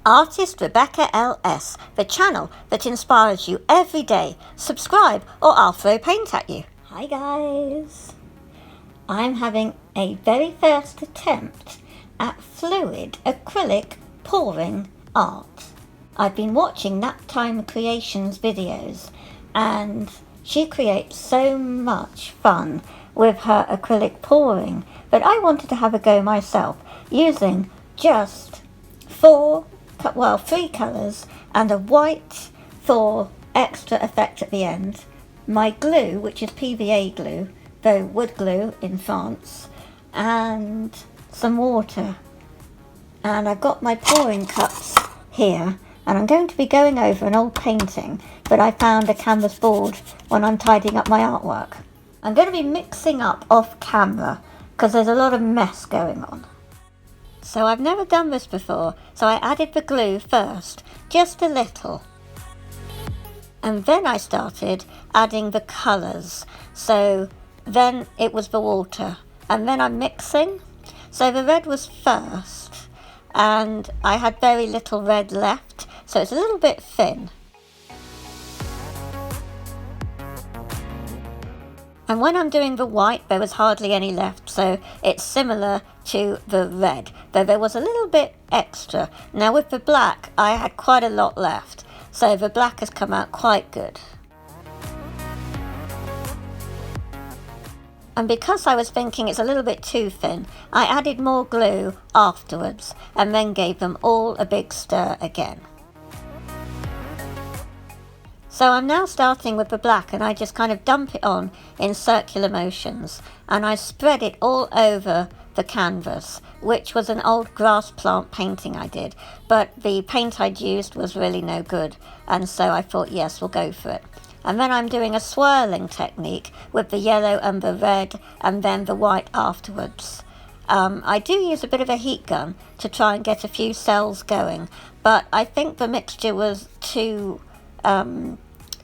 ArtistRebeccaLS, the channel that inspires you every day. Subscribe or I'll throw paint at you. Hi guys, I'm having a very first attempt at fluid acrylic pouring art. I've been watching Naptime Creations videos and she creates so much fun with her acrylic pouring, but I wanted to have a go myself using just three colours and a white for extra effect at the end, my glue, which is PVA glue, though wood glue in France, and some water. And I've got my pouring cups here, and I'm going to be going over an old painting that I found a canvas board when I'm tidying up my artwork. I'm going to be mixing up off camera because there's a lot of mess going on. So I've never done this before, so I added the glue first, just a little. And then I started adding the colours. So then it was the water, and then I'm mixing. So the red was first, and I had very little red left, so it's a little bit thin. And when I'm doing the white, there was hardly any left, so it's similar to the red, though there was a little bit extra. Now with the black, I had quite a lot left, so the black has come out quite good. And because I was thinking it's a little bit too thin, I added more glue afterwards, and then gave them all a big stir again. So I'm now starting with the black, and I just kind of dump it on in circular motions, and I spread it all over the canvas, which was an old grass plant painting I did, but the paint I'd used was really no good, and so I thought, yes, we'll go for it. And then I'm doing a swirling technique with the yellow and the red and then the white afterwards. I do use a bit of a heat gun to try and get a few cells going, but I think the mixture was too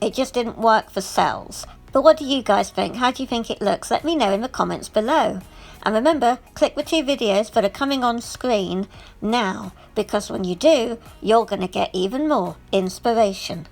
it just didn't work for cells. But what do you guys think? How do you think it looks? Let me know in the comments below. And remember, click the 2 videos that are coming on screen now, because when you do, you're going to get even more inspiration.